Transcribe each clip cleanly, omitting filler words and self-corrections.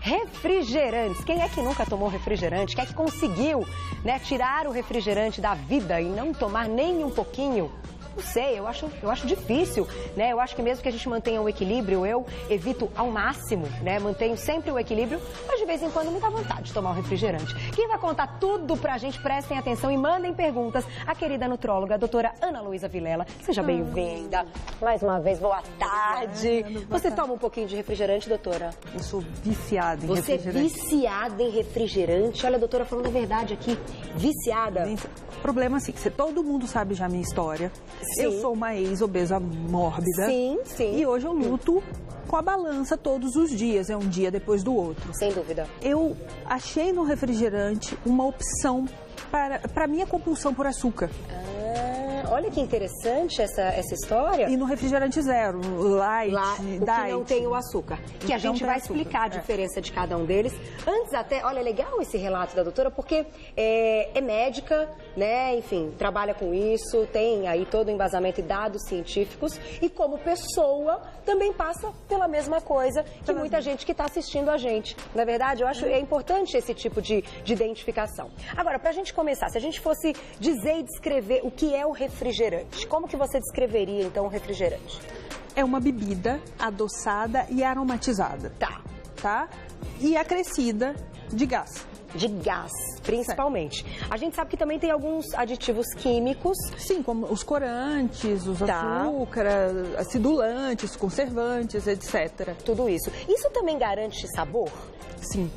Refrigerantes. Quem é que nunca tomou refrigerante? Quem é que conseguiu, né, tirar o refrigerante da vida e não tomar nem um pouquinho? Não sei, eu acho difícil, né? Eu acho que mesmo que a gente mantenha um equilíbrio, eu evito ao máximo, né? Mantenho sempre o equilíbrio, mas de vez em quando me dá vontade de tomar um refrigerante. Quem vai contar tudo pra gente, prestem atenção e mandem perguntas, a querida nutróloga, a doutora Ana Luísa Vilela. Seja bem-vinda. Mais uma vez, boa tarde. Você toma um pouquinho de refrigerante, doutora? Eu sou viciada em refrigerante. Você é viciada em refrigerante? Olha, a doutora falando a verdade aqui, viciada. O problema é assim, todo mundo sabe já a minha história. Sim. Eu sou uma ex-obesa mórbida. Sim, sim. E hoje eu luto com a balança todos os dias, é um dia depois do outro. Sem dúvida. Eu achei no refrigerante uma opção para minha compulsão por açúcar. Olha que interessante essa história. E no refrigerante zero, light, o que não tem o açúcar. Que a gente vai explicar a diferença de cada um deles. Antes até, olha, legal esse relato da doutora, porque é médica, né? Enfim, trabalha com isso, tem aí todo o embasamento e dados científicos. E como pessoa, também passa pela mesma coisa que muita gente que está assistindo a gente. Na verdade, eu acho importante esse tipo de identificação. Agora, para a gente começar, se a gente fosse dizer e descrever o que é o refrigerante, como que você descreveria, então, o refrigerante? É uma bebida adoçada e aromatizada. Tá? E acrescida de gás. De gás, principalmente. Certo. A gente sabe que também tem alguns aditivos químicos. Sim, como os corantes, os açúcares, acidulantes, conservantes, etc. Tudo isso. Isso também garante sabor? Sim.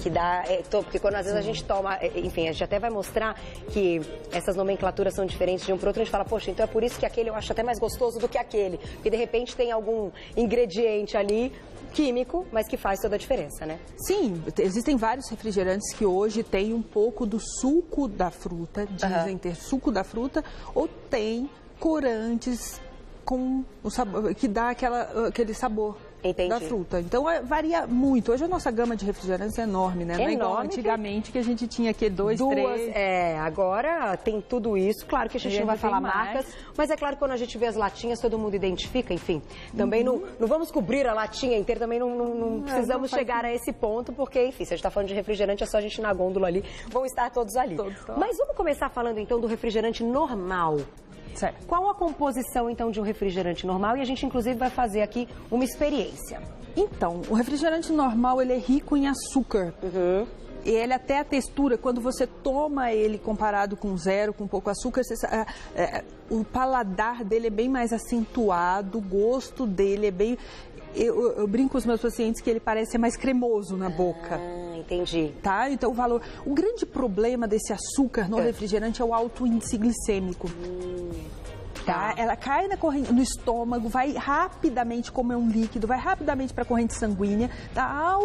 Que dá... porque quando às vezes a gente toma... Enfim, a gente até vai mostrar que essas nomenclaturas são diferentes de um para outro. A gente fala, poxa, então é por isso que aquele eu acho até mais gostoso do que aquele. Porque de repente tem algum ingrediente ali químico, mas que faz toda a diferença, né? Sim, existem vários refrigerantes que hoje têm um pouco do suco da fruta, dizem ter suco da fruta, ou tem corantes com o sabor, que dá aquele sabor. Entendi. Da fruta. Então varia muito. Hoje a nossa gama de refrigerantes é enorme, né? Não é igual antigamente que a gente tinha aqui duas, três. Agora tem tudo isso. Claro que a gente não vai falar marcas, mas é claro que quando a gente vê as latinhas, todo mundo identifica, enfim. Também não vamos cobrir a latinha inteira, também não precisamos chegar a esse ponto, porque, enfim, se a gente está falando de refrigerante, é só a gente ir na gôndola ali, vão estar todos ali. Mas vamos começar falando então do refrigerante normal. Certo. Qual a composição, então, de um refrigerante normal? E a gente, inclusive, vai fazer aqui uma experiência. Então, o refrigerante normal, ele é rico em açúcar. E ele até a textura, quando você toma ele comparado com zero, com pouco açúcar, o paladar dele é bem mais acentuado, o gosto dele é bem... Eu brinco com os meus pacientes que ele parece ser mais cremoso na boca. Entendi. Tá? Então, o grande problema desse açúcar no refrigerante é o alto índice glicêmico. Tá? Ela cai no estômago, vai rapidamente, como é um líquido, vai rapidamente para a corrente sanguínea, dá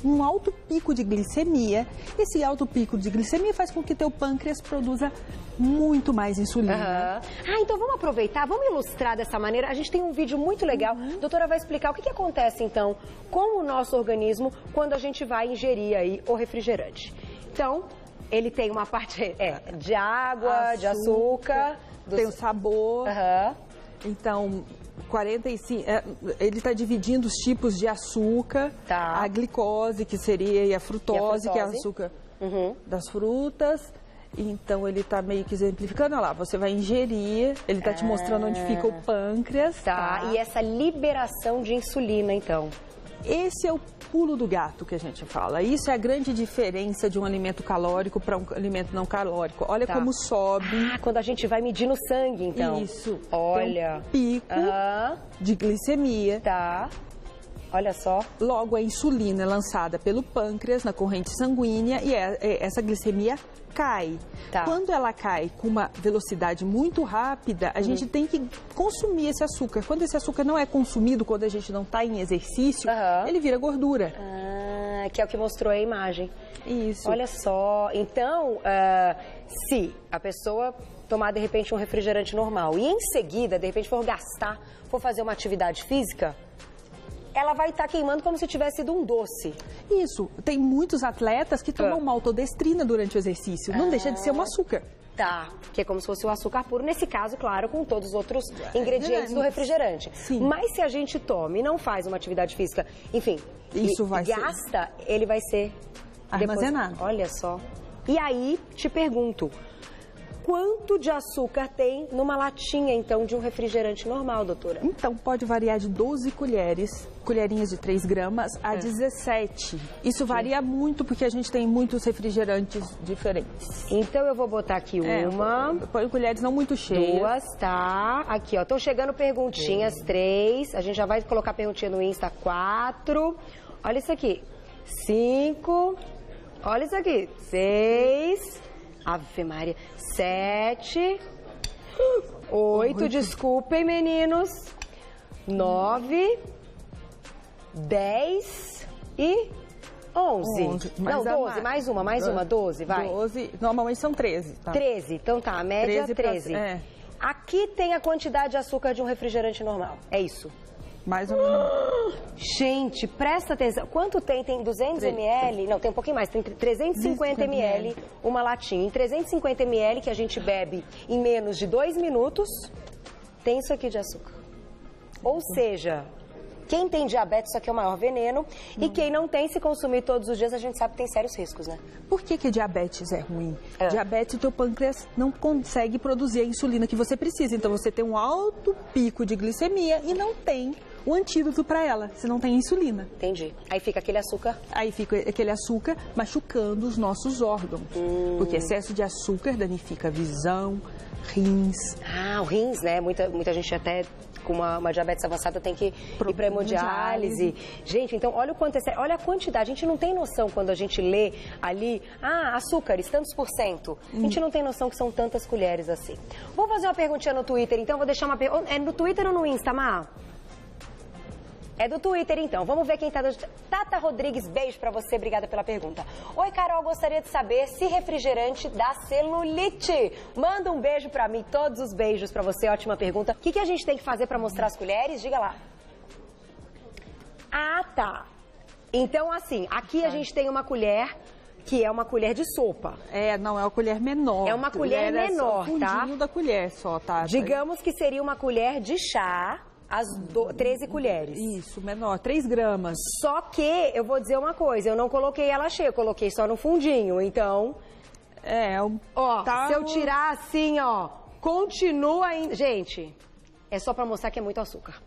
um alto pico de glicemia. Esse alto pico de glicemia faz com que teu pâncreas produza muito mais insulina. Então vamos aproveitar, vamos ilustrar dessa maneira. A gente tem um vídeo muito legal. A doutora vai explicar o que acontece, então, com o nosso organismo quando a gente vai ingerir aí o refrigerante. Então, ele tem uma parte de água, de açúcar... Tem o sabor. Então, 45, ele está dividindo os tipos de açúcar. A glicose, que seria, e a frutose, que é o açúcar das frutas. Então, ele está meio que exemplificando. Olha lá, você vai ingerir, ele está te mostrando onde fica o pâncreas. E essa liberação de insulina, então. Esse é o pulo do gato que a gente fala. Isso é a grande diferença de um alimento calórico para um alimento não calórico. Olha como sobe. Quando a gente vai medir no sangue, então. Isso. Olha. Tem um pico de glicemia. Olha só. Logo, a insulina é lançada pelo pâncreas na corrente sanguínea e essa glicemia cai. Quando ela cai com uma velocidade muito rápida, a gente tem que consumir esse açúcar. Quando esse açúcar não é consumido, quando a gente não está em exercício, ele vira gordura. Que é o que mostrou a imagem. Isso. Olha só. Então, se a pessoa tomar, de repente, um refrigerante normal e em seguida, de repente, for fazer uma atividade física, ela vai estar queimando como se tivesse sido um doce. Isso. Tem muitos atletas que tomam maltodestrina durante o exercício. Não deixa de ser um açúcar. Tá, que é como se fosse o açúcar puro, nesse caso, claro, com todos os outros ingredientes do refrigerante. Sim. Mas se a gente toma e não faz uma atividade física, enfim, isso vai gasta, ele vai ser armazenado. Depois, olha só. E aí, te pergunto, quanto de açúcar tem numa latinha, então, de um refrigerante normal, doutora? Então, pode variar de 12 colherinhas de 3 gramas, a 17. Isso varia muito porque a gente tem muitos refrigerantes diferentes. Então, eu vou botar aqui uma. Põe colheres não muito cheias. 2, tá. Aqui, ó, estão chegando perguntinhas, 3. A gente já vai colocar perguntinha no Insta, 4. Olha isso aqui, 5. Olha isso aqui, 6. Ave Maria, 7. 8, desculpem, meninos. 9. 10 e 11. Não, 12, mais uma, 12, vai. 12, normalmente são 13, tá? 13, então tá, a média 13. É. Aqui tem a quantidade de açúcar de um refrigerante normal, é isso? Mais ou menos. Gente, presta atenção. Quanto tem? Tem 200 ml? Não, tem um pouquinho mais. Tem 350 ml uma latinha. Em 350 ml que a gente bebe em menos de 2 minutos, tem isso aqui de açúcar. Ou seja, quem tem diabetes, isso aqui é o maior veneno. E quem não tem, se consumir todos os dias, a gente sabe que tem sérios riscos, né? Por que diabetes é ruim? Diabetes, o teu pâncreas não consegue produzir a insulina que você precisa. Então, você tem um alto pico de glicemia e não tem o antídoto para ela, se não tem insulina. Entendi. Aí fica aquele açúcar? Aí fica aquele açúcar machucando os nossos órgãos. Porque excesso de açúcar danifica a visão, rins. Ah, o rins, né? Muita gente até com uma diabetes avançada tem que ir para hemodiálise. Gente, então olha o quanto é sério. Olha a quantidade. A gente não tem noção quando a gente lê ali, açúcares, tantos por cento. A gente não tem noção que são tantas colheres assim. Vou fazer uma perguntinha no Twitter, então. Vou deixar uma pergunta. É no Twitter ou no Insta, Má? É do Twitter, então. Vamos ver quem tá do... Tata Rodrigues, beijo pra você. Obrigada pela pergunta. Oi, Carol, gostaria de saber se refrigerante dá celulite. Manda um beijo pra mim, todos os beijos pra você. Ótima pergunta. O que a gente tem que fazer pra mostrar as colheres? Diga lá. Ah, tá. Então, assim, aqui a gente tem uma colher que é uma colher de sopa. Não, é uma colher menor. É uma colher menor, tá? O fundinho da colher só, tá? Digamos que seria uma colher de chá. As 13 colheres. Isso, menor, 3 gramas. Só que, eu vou dizer uma coisa, eu não coloquei ela cheia, eu coloquei só no fundinho, então... se eu tirar assim, ó, continua ainda... Gente, é só pra mostrar que é muito açúcar,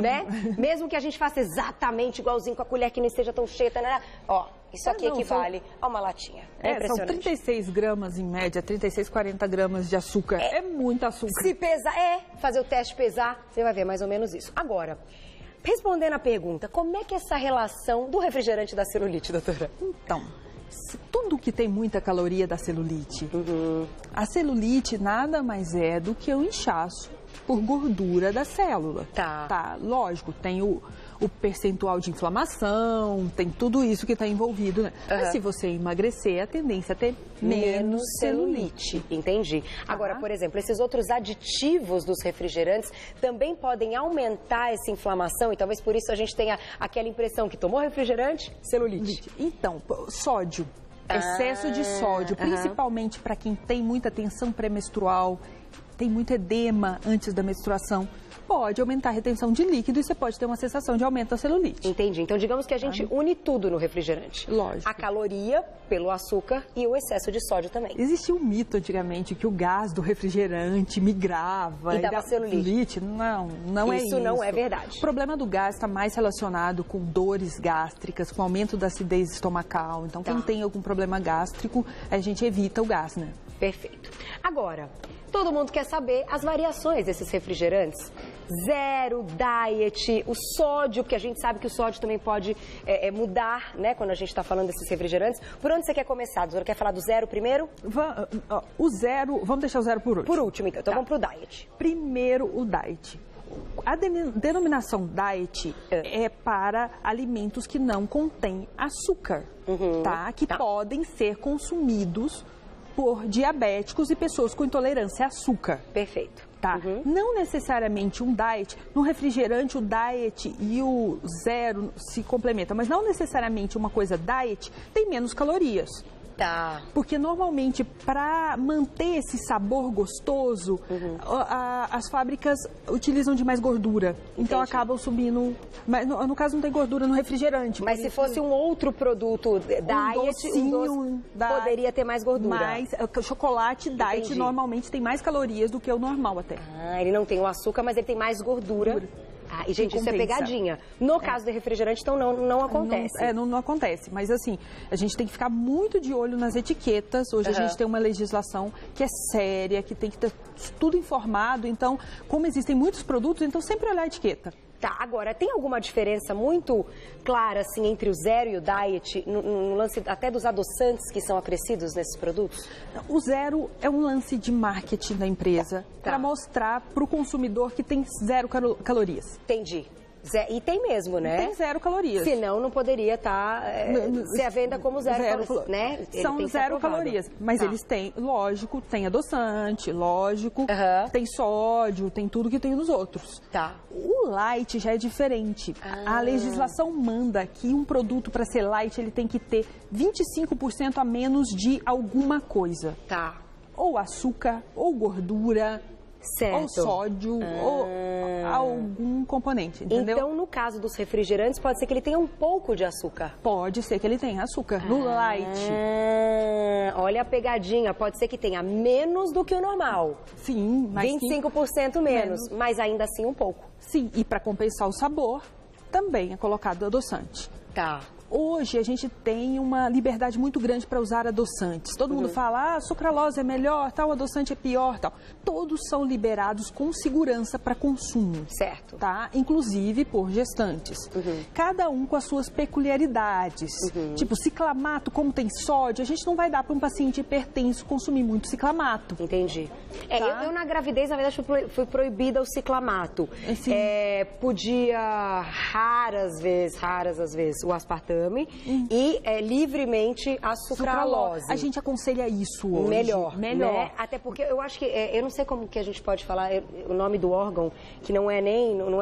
né? Mesmo que a gente faça exatamente igualzinho com a colher que não esteja tão cheia, né? Ó, isso aqui equivale a uma latinha. É impressionante. São 36 gramas em média, 36, 40 gramas de açúcar. É muito açúcar. Se pesar, fazer o teste pesar, você vai ver mais ou menos isso. Agora, respondendo a pergunta, como é que é essa relação do refrigerante da celulite, doutora? Então, tudo que tem muita caloria dá celulite. A celulite nada mais é do que o inchaço por gordura da célula. Tá. Lógico, tem o percentual de inflamação, tem tudo isso que está envolvido, né? Mas se você emagrecer, a tendência é ter menos celulite. Entendi. Agora, por exemplo, esses outros aditivos dos refrigerantes também podem aumentar essa inflamação e talvez por isso a gente tenha aquela impressão que tomou refrigerante, celulite. Então, sódio. Excesso de sódio, principalmente para quem tem muita tensão pré-menstrual, tem muito edema antes da menstruação, pode aumentar a retenção de líquido e você pode ter uma sensação de aumento da celulite. Entendi. Então, digamos que a gente une tudo no refrigerante. Lógico. A caloria pelo açúcar e o excesso de sódio também. Existia um mito antigamente que o gás do refrigerante migrava e dava celulite. Não é isso. Isso não é verdade. O problema do gás está mais relacionado com dores gástricas, com aumento da acidez estomacal. Então, quem tem algum problema gástrico, a gente evita o gás, né? Perfeito. Agora, todo mundo quer saber as variações desses refrigerantes. Zero, diet, o sódio, porque a gente sabe que o sódio também pode mudar, né, quando a gente está falando desses refrigerantes. Por onde você quer começar, doutora? Quer falar do zero primeiro? O zero, vamos deixar o zero por último. Por último, então. Então vamos pro diet. Primeiro, o diet. A denominação diet é para alimentos que não contêm açúcar, tá? Que podem ser consumidos por diabéticos e pessoas com intolerância a açúcar. Perfeito. Tá? Não necessariamente um diet, no refrigerante o diet e o zero se complementam, mas não necessariamente uma coisa diet tem menos calorias. Tá. Porque normalmente para manter esse sabor gostoso, as fábricas utilizam de mais gordura. Então acabam subindo. Mas no caso não tem gordura no refrigerante. Mas se fosse um outro produto diet, poderia ter mais gordura. Mas o chocolate diet normalmente tem mais calorias do que o normal até. Ah, ele não tem o açúcar, mas ele tem mais gordura. Ah, e, gente, isso é pegadinha. No caso do refrigerante, então, não acontece. Não acontece. Mas, assim, a gente tem que ficar muito de olho nas etiquetas. Hoje a gente tem uma legislação que é séria, que tem que ter tudo informado. Então, como existem muitos produtos, então sempre olhar a etiqueta. Tá, agora, tem alguma diferença muito clara, assim, entre o zero e o diet, no lance até dos adoçantes que são acrescidos nesses produtos? O zero é um lance de marketing da empresa para mostrar para o consumidor que tem zero calorias. Entendi. E tem mesmo, né? Tem zero calorias. Senão não poderia ser a venda como zero calorias, né? São zero calorias, mas eles têm, lógico, tem adoçante, lógico, tem sódio, tem tudo que tem nos outros. Tá. O light já é diferente. A legislação manda que um produto para ser light ele tem que ter 25% a menos de alguma coisa. Tá. Ou açúcar, ou gordura, certo, ou sódio, ou algum componente, entendeu? Então, no caso dos refrigerantes, pode ser que ele tenha um pouco de açúcar. Pode ser que ele tenha açúcar no light. Olha a pegadinha, pode ser que tenha menos do que o normal. Sim, mas 25% menos, mas ainda assim um pouco. Sim, e para compensar o sabor, também é colocado adoçante. Tá. Hoje a gente tem uma liberdade muito grande para usar adoçantes. Todo mundo fala, sucralose é melhor, tal adoçante é pior, tal. Todos são liberados com segurança para consumo. Certo. Tá? Inclusive por gestantes. Cada um com as suas peculiaridades. Tipo, ciclamato, como tem sódio, a gente não vai dar para um paciente hipertenso consumir muito ciclamato. Entendi. Eu na gravidez, na verdade, fui proibida o ciclamato. Podia, raras às vezes, o aspartame e livremente a sucralose. A gente aconselha isso hoje. Melhor. Né? Até porque eu acho que, eu não sei como que a gente pode falar o nome do órgão, que não é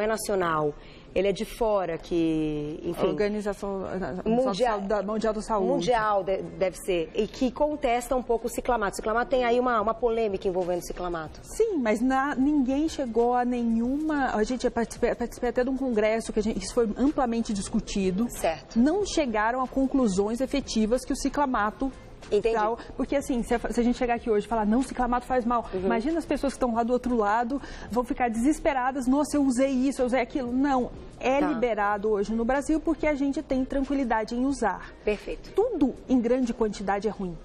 nacional. Ele é de fora, que, enfim... Organização Mundial da Saúde. Mundial, deve ser. E que contesta um pouco o ciclamato. O ciclamato tem aí uma polêmica envolvendo o ciclamato. Sim, mas ninguém chegou a nenhuma... A gente participei até de um congresso que isso foi amplamente discutido. Certo. Não chegaram a conclusões efetivas que o ciclamato... Entendi. Porque assim, se a gente chegar aqui hoje e falar, não, ciclamato faz mal, imagina as pessoas que estão lá do outro lado, vão ficar desesperadas, nossa, eu usei isso, eu usei aquilo. Não, liberado hoje no Brasil porque a gente tem tranquilidade em usar. Perfeito. Tudo em grande quantidade é ruim.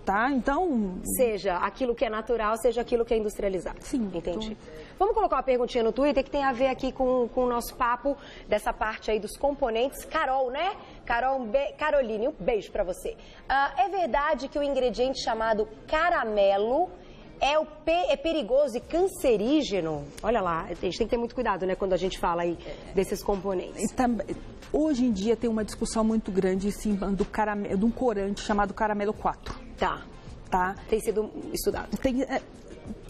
Tá? Então... Seja aquilo que é natural, seja aquilo que é industrializado. Sim. Entendi. Vamos colocar uma perguntinha no Twitter que tem a ver aqui com o nosso papo dessa parte aí dos componentes. Carol, né? Caroline, um beijo pra você. É verdade que o ingrediente chamado caramelo é perigoso e cancerígeno? Olha lá, a gente tem que ter muito cuidado, né, quando a gente fala aí desses componentes. Hoje em dia tem uma discussão muito grande em cima de um corante chamado caramelo 4. Tá. Tem sido estudado.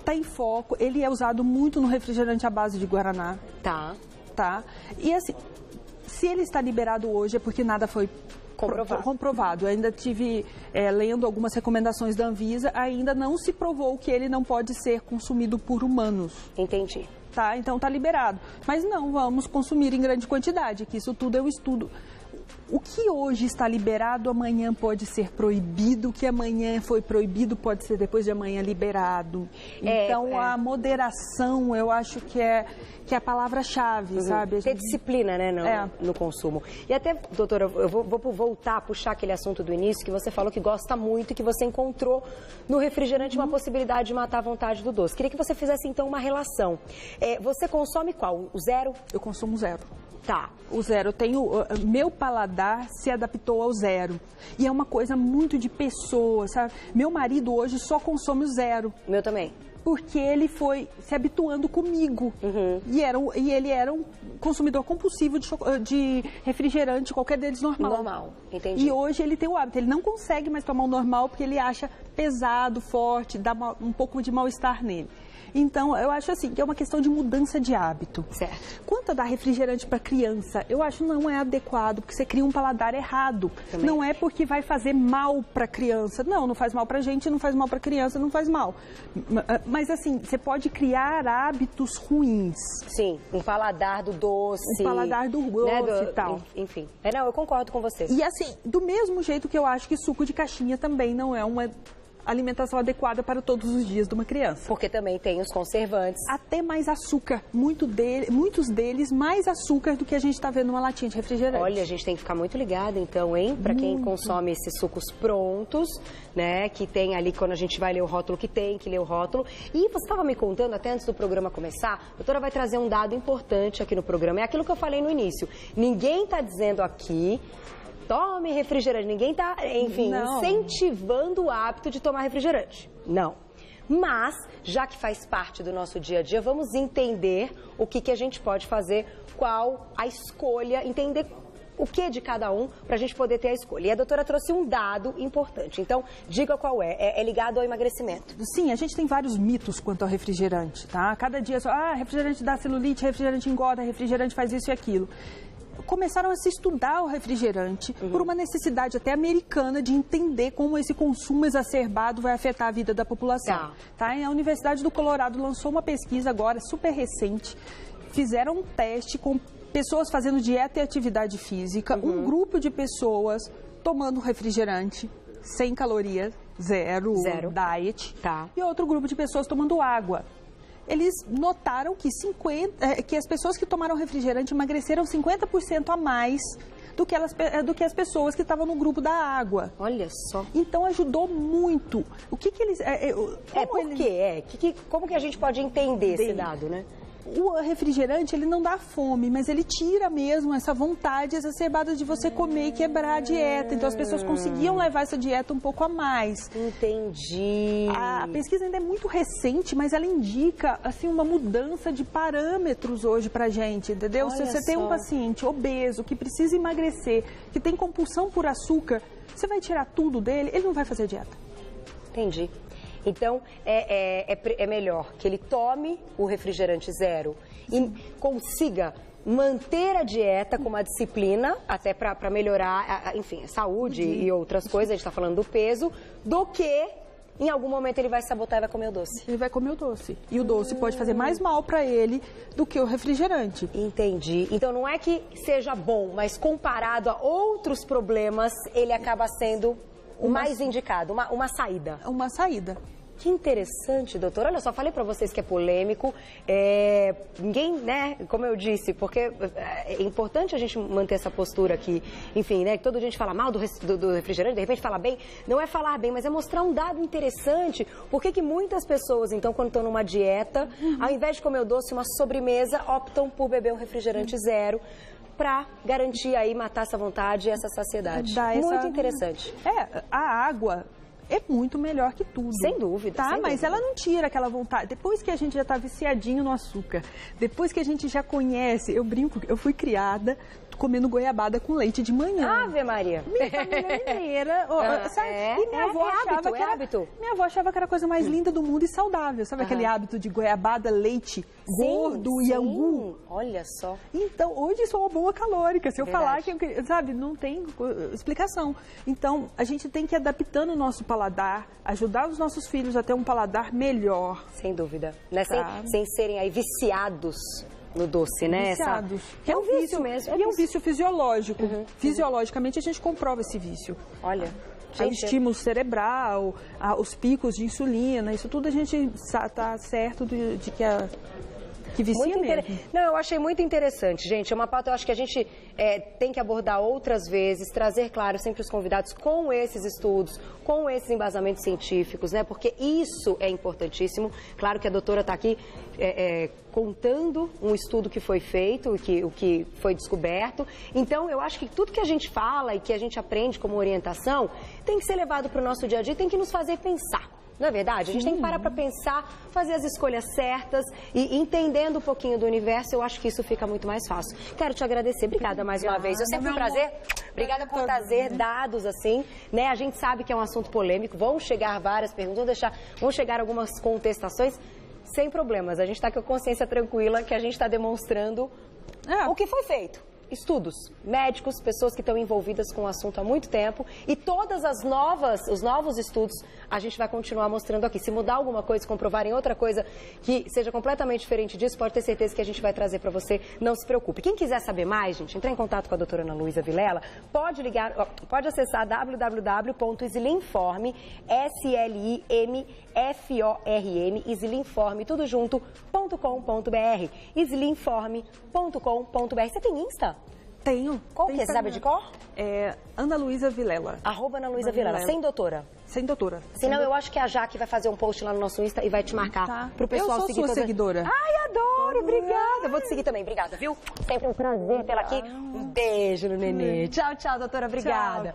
Tá em foco, ele é usado muito no refrigerante à base de guaraná. Tá. E assim, se ele está liberado hoje é porque nada foi comprovado. Eu ainda tive lendo algumas recomendações da Anvisa, ainda não se provou que ele não pode ser consumido por humanos. Entendi. Tá, então tá liberado. Mas não vamos consumir em grande quantidade, que isso tudo é um estudo. O que hoje está liberado, amanhã pode ser proibido. O que amanhã foi proibido pode ser depois de amanhã liberado. Então, a moderação, eu acho que é a palavra-chave, sabe? Ter disciplina, né, no consumo. E até, doutora, eu vou voltar a puxar aquele assunto do início, que você falou que gosta muito e que você encontrou no refrigerante uma possibilidade de matar a vontade do doce. Queria que você fizesse, então, uma relação. Você consome qual? O zero? Eu consumo zero. Tá. O zero. Meu paladar se adaptou ao zero. E é uma coisa muito de pessoa, sabe? Meu marido hoje só consome o zero. Meu também. porque ele foi se habituando comigo. E ele era um consumidor compulsivo de refrigerante, qualquer deles normal. Normal, entendi. E hoje ele tem o hábito, ele não consegue mais tomar o normal porque ele acha pesado, forte, dá um pouco de mal-estar nele. Então, eu acho assim, que é uma questão de mudança de hábito. Certo. Quanto a dar refrigerante para criança, eu acho que não é adequado, porque você cria um paladar errado. Também. Não é porque vai fazer mal para criança. Não, não faz mal para gente, não faz mal para criança, não faz mal. Mas assim, você pode criar hábitos ruins. Sim, um paladar do doce. Um paladar do doce e tal. Enfim, não, eu concordo com você. E assim, do mesmo jeito que eu acho que suco de caixinha também não é uma alimentação adequada para todos os dias de uma criança. Porque também tem os conservantes. Até mais açúcar. Muitos deles mais açúcar do que a gente está vendo numa latinha de refrigerante. Olha, a gente tem que ficar muito ligado, então, hein? Para quem consome esses sucos prontos, né? Que tem ali, quando a gente vai ler o rótulo, que tem que ler o rótulo. E você estava me contando, até antes do programa começar, a doutora vai trazer um dado importante aqui no programa. É aquilo que eu falei no início. Ninguém está dizendo aqui... Tome refrigerante. Ninguém está, enfim, incentivando o hábito de tomar refrigerante. Não. Mas, já que faz parte do nosso dia a dia, vamos entender o que a gente pode fazer, qual a escolha, entender o que de cada um para a gente poder ter a escolha. E a doutora trouxe um dado importante. Então, diga qual é. É ligado ao emagrecimento. Sim, a gente tem vários mitos quanto ao refrigerante, tá? Cada dia só, refrigerante dá celulite, refrigerante engorda, refrigerante faz isso e aquilo. Começaram a se estudar o refrigerante por uma necessidade até americana de entender como esse consumo exacerbado vai afetar a vida da população. Tá? A Universidade do Colorado lançou uma pesquisa agora, super recente, fizeram um teste com pessoas fazendo dieta e atividade física, um grupo de pessoas tomando refrigerante, sem calorias, zero. Diet, e outro grupo de pessoas tomando água. Eles notaram que as pessoas que tomaram refrigerante emagreceram 50% a mais do que as pessoas que estavam no grupo da água. Olha só. Então ajudou muito. O que eles... Como que a gente pode entender esse dado, né? O refrigerante, ele não dá fome, mas ele tira mesmo essa vontade exacerbada de você comer e quebrar a dieta. Então, as pessoas conseguiam levar essa dieta um pouco a mais. Entendi. A pesquisa ainda é muito recente, mas ela indica, assim, uma mudança de parâmetros hoje pra gente, entendeu? Olha Se você tem um paciente obeso, que precisa emagrecer, que tem compulsão por açúcar, você vai tirar tudo dele, ele não vai fazer dieta. Entendi. Então, é melhor que ele tome o refrigerante zero e consiga manter a dieta com uma disciplina, até para melhorar, enfim, a saúde e outras coisas, a gente está falando do peso, do que em algum momento ele vai sabotar e vai comer o doce. Ele vai comer o doce. E o doce pode fazer mais mal para ele do que o refrigerante. Entendi. Então, não é que seja bom, mas comparado a outros problemas, ele acaba sendo... O mais indicado, uma saída. Uma saída. Que interessante, doutora. Olha só, falei para vocês que é polêmico. Ninguém, né, como eu disse, porque é importante a gente manter essa postura aqui. Enfim, né, que toda gente fala mal do refrigerante, de repente fala bem. Não é falar bem, mas é mostrar um dado interessante. Por que muitas pessoas, então, quando estão numa dieta, ao invés de comer o doce, uma sobremesa, optam por beber um refrigerante zero, para garantir aí, matar essa vontade e essa saciedade. Muito interessante. A água é muito melhor que tudo. Sem dúvida. Tá, mas dúvida. Ela não tira aquela vontade. Depois que a gente já tá viciadinho no açúcar, depois que a gente já conhece, eu brinco, eu fui criada comendo goiabada com leite de manhã. Ave Maria. Minha família mineira, sabe? E minha avó achava que era hábito. Minha avó achava que era a coisa mais linda do mundo e saudável. Sabe aquele hábito de goiabada, leite, gordo e angu? Olha só. Então, hoje sou uma boa calórica. Se eu falar que, sabe, não tem explicação. Então, a gente tem que ir adaptando o nosso paladar, ajudar os nossos filhos a ter um paladar melhor. Sem dúvida. Né? Sem serem aí viciados no doce, né? Viciados. É um vício mesmo. E é um vício fisiológico. Fisiologicamente, a gente comprova esse vício. Olha. O estímulo cerebral, os picos de insulina, isso tudo a gente está certo de que vicia mesmo. Não, eu achei muito interessante, gente. É uma pauta, eu acho que a gente tem que abordar outras vezes, trazer, claro, sempre os convidados com esses estudos, com esses embasamentos científicos, né? Porque isso é importantíssimo. Claro que a doutora está aqui contando um estudo que foi feito, o que foi descoberto. Então, eu acho que tudo que a gente fala e que a gente aprende como orientação tem que ser levado para o nosso dia a dia, tem que nos fazer pensar. Não é verdade? A gente tem que parar para pensar, fazer as escolhas certas e entendendo um pouquinho do universo, eu acho que isso fica muito mais fácil. Quero te agradecer. Obrigada mais uma vez. Eu sempre um prazer. Obrigada por trazer dados assim, né? A gente sabe que é um assunto polêmico, vão chegar várias perguntas, vão chegar algumas contestações, sem problemas. A gente está com a consciência tranquila que a gente está demonstrando o que foi feito. Estudos, médicos, pessoas que estão envolvidas com o assunto há muito tempo e todas os novos estudos a gente vai continuar mostrando aqui. Se mudar alguma coisa, comprovarem outra coisa que seja completamente diferente disso, pode ter certeza que a gente vai trazer para você, não se preocupe. Quem quiser saber mais, gente, entrar em contato com a doutora Ana Luísa Vilela, pode pode acessar www.sliminform, SLIMFORM, sliminform, tudo junto.com.br, sliminform.com.br. Você tem Insta? Tenho. Qual que é? Você sabe de qual? É Ana Luísa Vilela. @Ana Luísa Vilela. Sem doutora? Sem doutora. Senão eu acho que a Jaque vai fazer um post lá no nosso Insta e vai te marcar pro pessoal seguir. Eu sou sua seguidora. Ai, adoro, obrigada. Vou te seguir também, obrigada, viu? Sempre um prazer tê-la aqui. Um beijo no nenê. Tchau, tchau, doutora, obrigada.